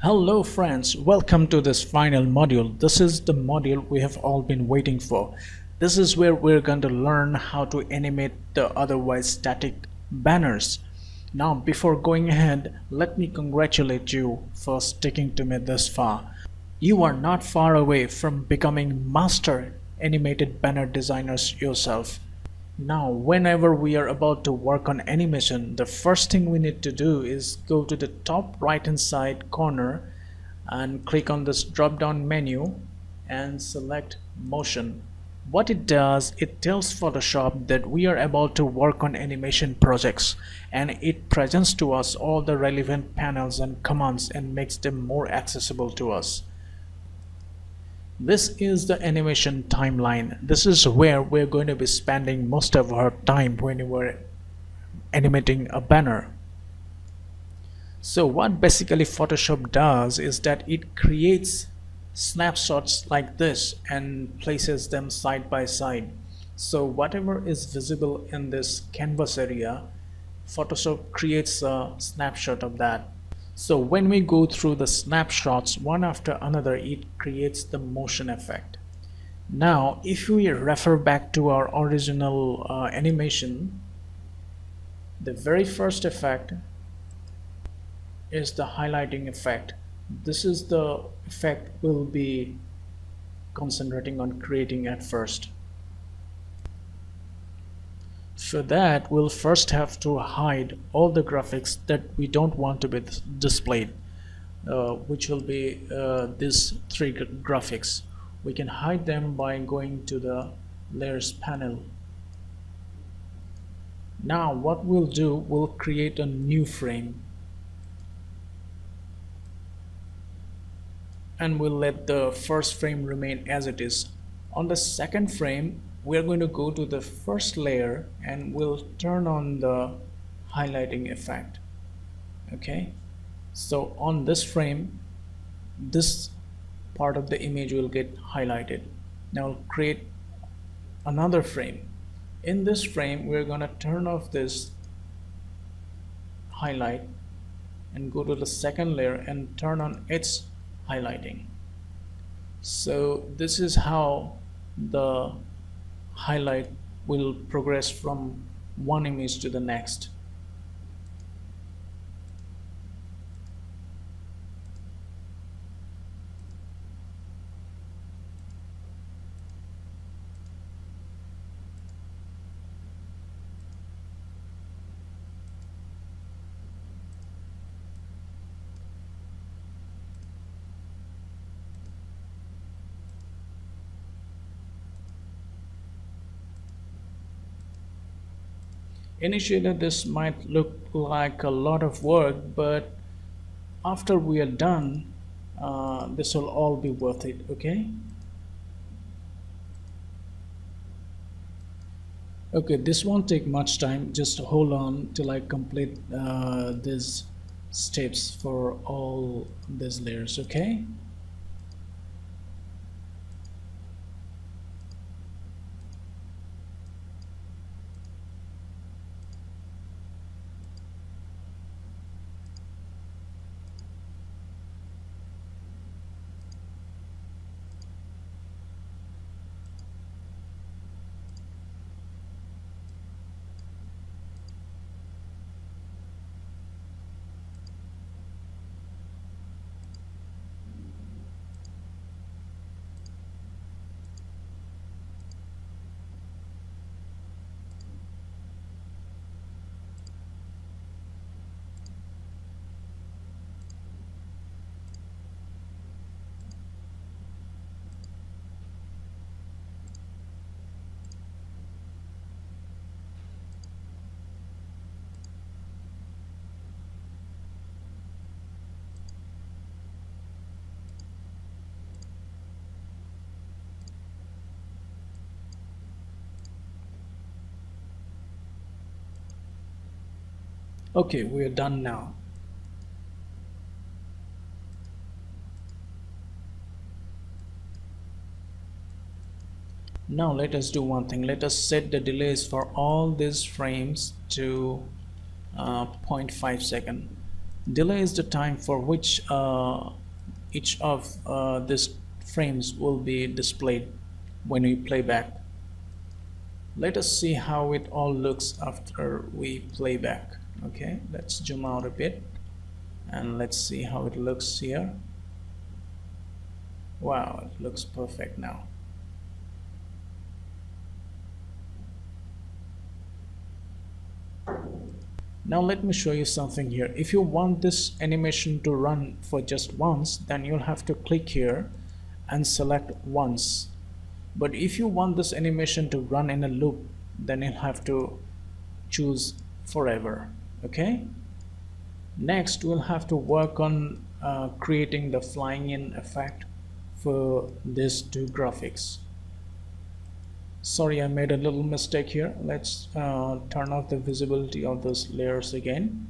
Hello friends, welcome to this final module. This is the module we have all been waiting for. This is where we're going to learn how to animate the otherwise static banners. Now before going ahead, let me congratulate you for sticking to me this far. You are not far away from becoming master animated banner designers yourself. Now, whenever we are about to work on animation, the first thing we need to do is go to the top right hand side corner and click on this drop down menu and select motion. What it does, it tells Photoshop that we are about to work on animation projects, and it presents to us all the relevant panels and commands and makes them more accessible to us. This is the animation timeline. This is where we're going to be spending most of our time when we're animating a banner. So what basically Photoshop does is that it creates snapshots like this and places them side by side. So whatever is visible in this canvas area, Photoshop creates a snapshot of that. So when we go through the snapshots one after another, it creates the motion effect. Now if we refer back to our original animation, the very first effect is the highlighting effect. This is the effect we'll be concentrating on creating at first. For that, we'll first have to hide all the graphics that we don't want to be displayed, which will be these three graphics. We can hide them by going to the layers panel. Now what we'll do, we'll create a new frame and we'll let the first frame remain as it is. On the second frame, we're going to go to the first layer and we'll turn on the highlighting effect. Okay, so on this frame, this part of the image will get highlighted. Now I'll create another frame. In this frame, we're going to turn off this highlight and go to the second layer and turn on its highlighting. So this is how the highlight will progress from one image to the next. Initially this might look like a lot of work, but after we are done, this will all be worth it. Okay, this won't take much time. Just hold on till I complete these steps for all these layers. Okay, we are done now. Now let us do one thing. Let us set the delays for all these frames to 0.5 second. Delay is the time for which each of these frames will be displayed when we play back. Let us see how it all looks after we play back. Okay, let's zoom out a bit and let's see how it looks here. Wow, it looks perfect now. Now let me show you something here. If you want this animation to run for just once, then you'll have to click here and select once. But if you want this animation to run in a loop, then you'll have to choose forever. Okay? Next, we'll have to work on creating the flying in effect for these two graphics. Sorry, I made a little mistake here. Let's turn off the visibility of those layers again.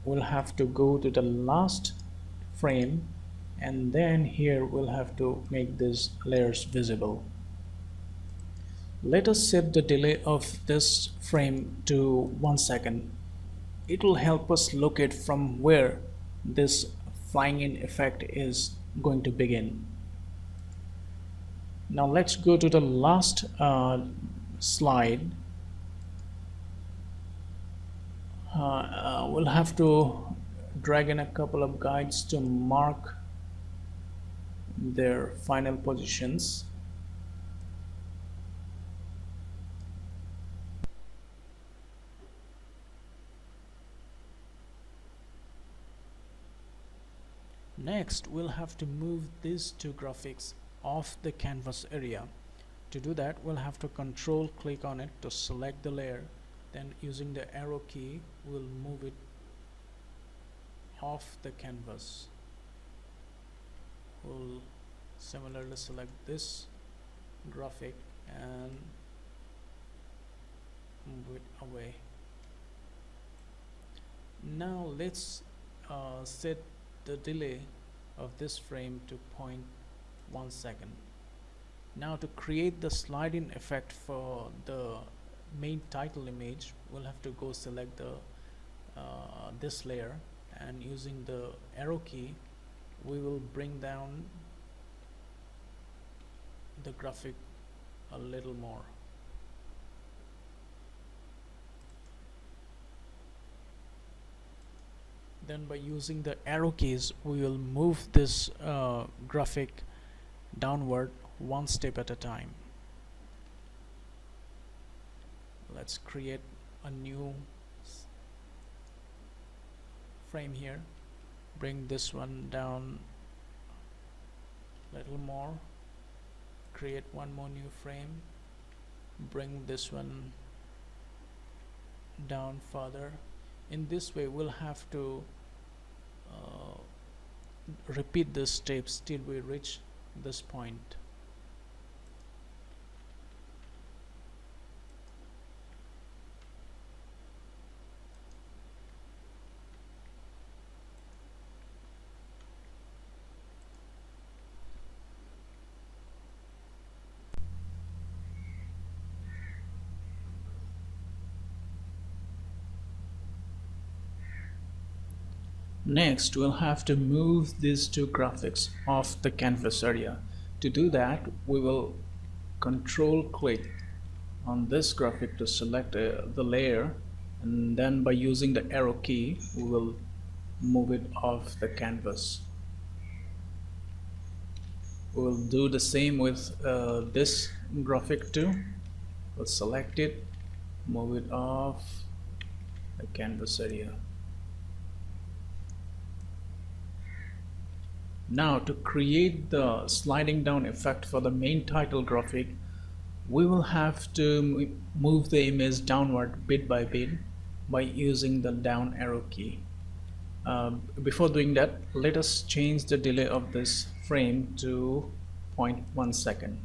We'll have to go to the last frame, and then here we'll have to make these layers visible. Let us set the delay of this frame to 1 second. It will help us locate from where this flying in effect is going to begin. Now let's go to the last slide. We'll have to drag in a couple of guides to mark their final positions. Next, we'll have to move these two graphics off the canvas area. To do that, we'll have to control click on it to select the layer, then using the arrow key we'll move it off the canvas. We'll similarly select this graphic and move it away. Now let's set the delay of this frame to 0.1 second. Now to create the slide-in effect for the main title image, we'll have to go select the this layer, and using the arrow key we will bring down the graphic a little more. Then by using the arrow keys we will move this graphic downward one step at a time. Let's create a new frame here, bring this one down a little more, create one more new frame, bring this one down further. In this way we'll have to repeat this steps till we reach this point. Next, we'll have to move these two graphics off the canvas area. To do that, we will control click on this graphic to select the layer, and then by using the arrow key we will move it off the canvas. We'll do the same with this graphic too. We'll select it, move it off the canvas area. Now to create the sliding down effect for the main title graphic, we will have to move the image downward bit by bit by using the down arrow key. Before doing that, let us change the delay of this frame to 0.1 second.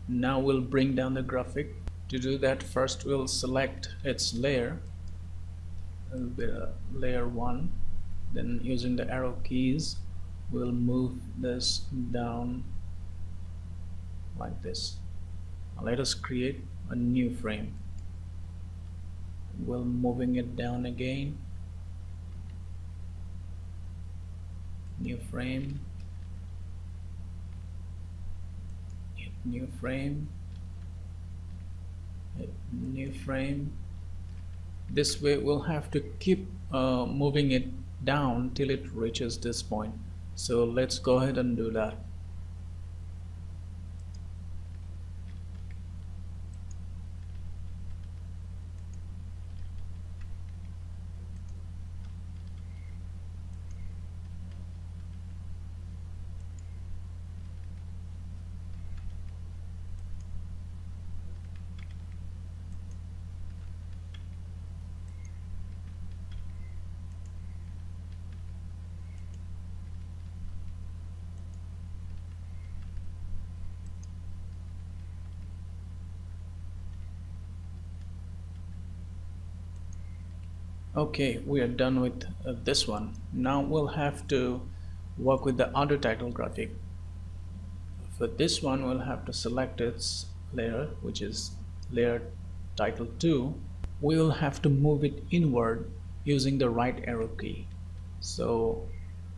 Now we'll bring down the graphic. To do that, first we'll select its layer, layer 1, then using the arrow keys we'll move this down like this. Now let us create a new frame. We'll moving it down again. new frame, hit new frame, hit new frame. This way we'll have to keep moving it down till it reaches this point. So let's go ahead and do that. Okay, we are done with this one. Now we'll have to work with the other title graphic. For this one, we'll have to select its layer, which is layer title 2. We will have to move it inward using the right arrow key. So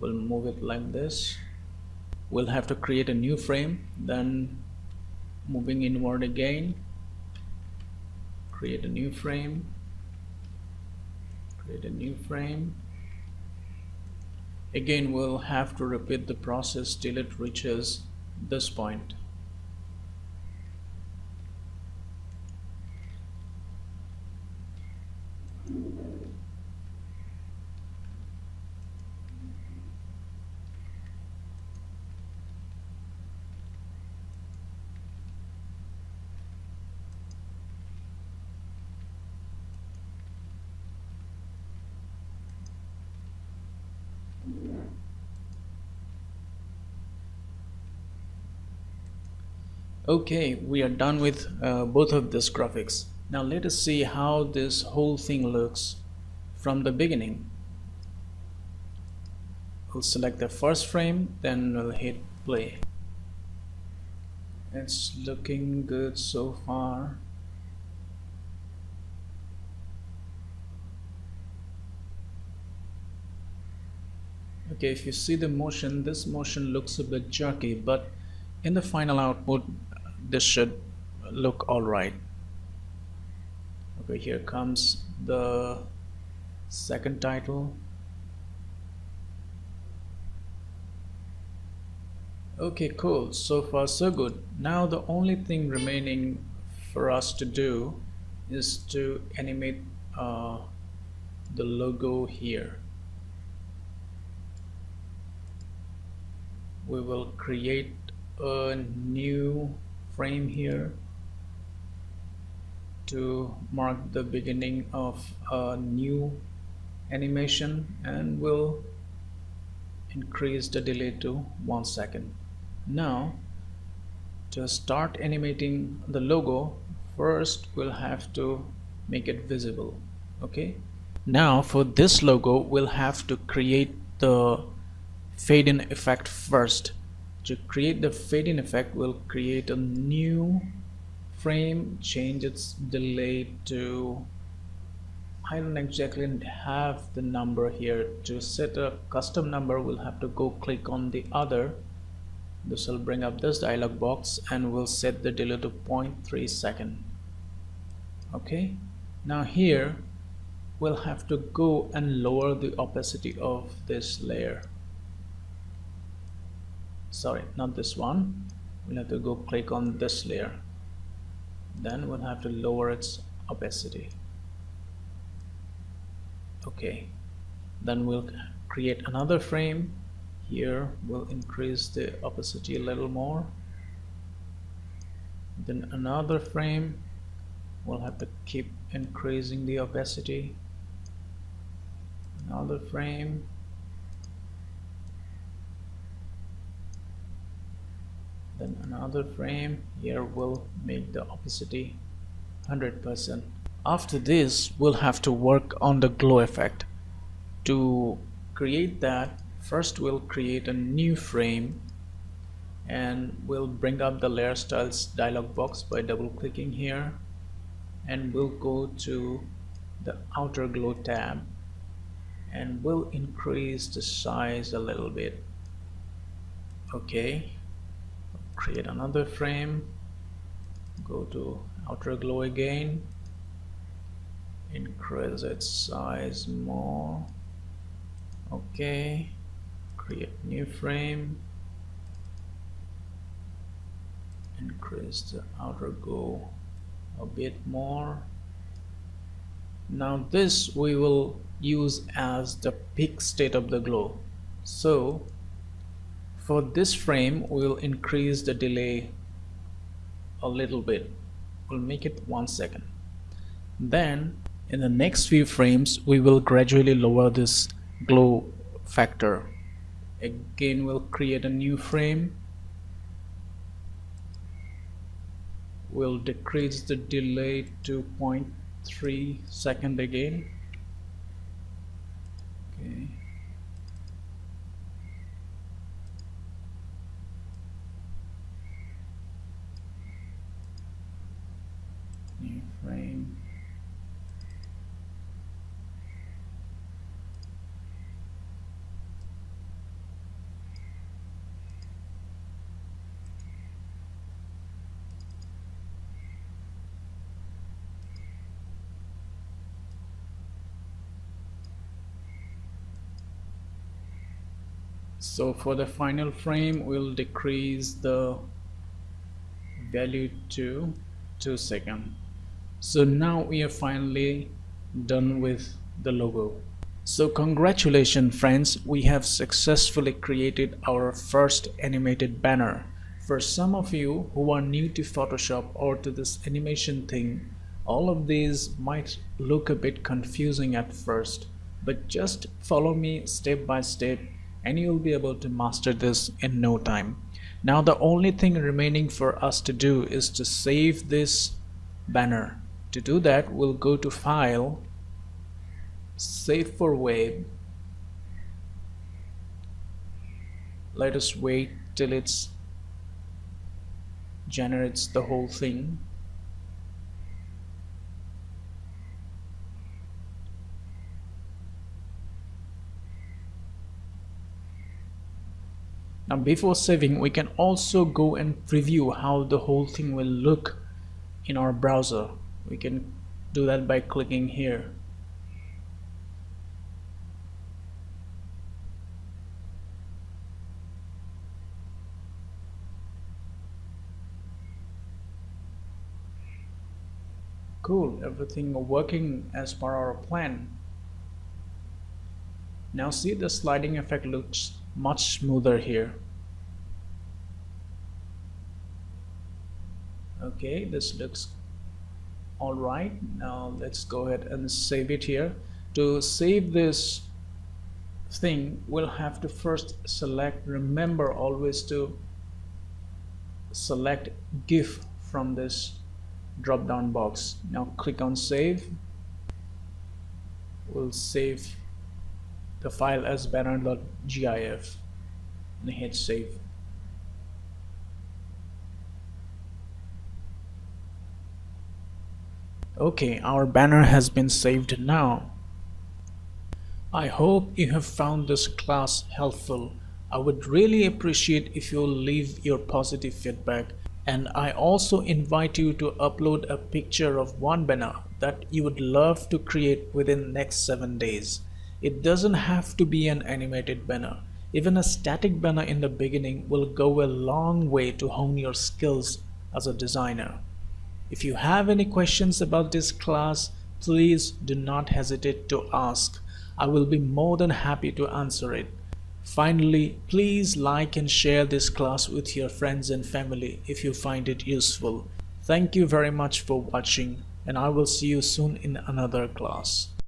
we'll move it like this. We'll have to create a new frame, then moving inward again, create a new frame, create a new frame. Again, we'll have to repeat the process till it reaches this point. Okay, we are done with both of these graphics. Now let us see how this whole thing looks from the beginning. We'll select the first frame, then we'll hit play. It's looking good so far. Okay, if you see the motion, this motion looks a bit jerky, but in the final output this should look alright. Okay, here comes the second title. Okay, cool. So far so good. Now the only thing remaining for us to do is to animate the logo here. We will create a new frame here to mark the beginning of a new animation, and we'll increase the delay to 1 second. Now to start animating the logo, first we'll have to make it visible. Okay, now for this logo we'll have to create the fade in effect first. To create the fade in effect, we'll create a new frame, change its delay to, I don't exactly have the number here. To set a custom number, we'll have to go click on the other. This will bring up this dialog box, and we'll set the delay to 0.3 second. Okay, now here we'll have to go and lower the opacity of this layer. Sorry, not this one. We'll have to go click on this layer, then we'll have to lower its opacity. Okay, then we'll create another frame. Here we'll increase the opacity a little more, then another frame. We'll have to keep increasing the opacity. Another frame, then another frame. Here we'll make the opacity 100%. After this, we'll have to work on the glow effect. To create that, first we'll create a new frame, and we'll bring up the layer styles dialog box by double clicking here, and we'll go to the outer glow tab, and we'll increase the size a little bit. Okay, create another frame, go to outer glow again, increase its size more. Okay, create new frame, increase the outer glow a bit more. Now this we will use as the peak state of the glow. So for this frame we will increase the delay a little bit. We'll make it 1 second. Then in the next few frames we will gradually lower this glow factor. Again we'll create a new frame. We'll decrease the delay to 0.3 second again. Okay. New frame. So for the final frame we'll decrease the value to 2 seconds. So now we are finally done with the logo. So congratulations friends, we have successfully created our first animated banner. For some of you who are new to Photoshop or to this animation thing, all of these might look a bit confusing at first, but just follow me step by step and you'll be able to master this in no time. Now the only thing remaining for us to do is to save this banner. To do that we'll go to File, Save for Web. Let us wait till it generates the whole thing. Now before saving we can also go and preview how the whole thing will look in our browser. We can do that by clicking here. Cool, everything working as per our plan. Now see, the sliding effect looks much smoother here. Okay, this looks alright. Now let's go ahead and save it here. To save this thing we'll have to first select, remember always to select GIF from this drop down box. Now click on save. We'll save the file as banner.gif and hit save. Okay, our banner has been saved now. I hope you have found this class helpful. I would really appreciate if you leave your positive feedback, and I also invite you to upload a picture of one banner that you would love to create within next 7 days. It doesn't have to be an animated banner. Even a static banner in the beginning will go a long way to hone your skills as a designer. If you have any questions about this class, please do not hesitate to ask. I will be more than happy to answer it. Finally, please like and share this class with your friends and family if you find it useful. Thank you very much for watching, and I will see you soon in another class.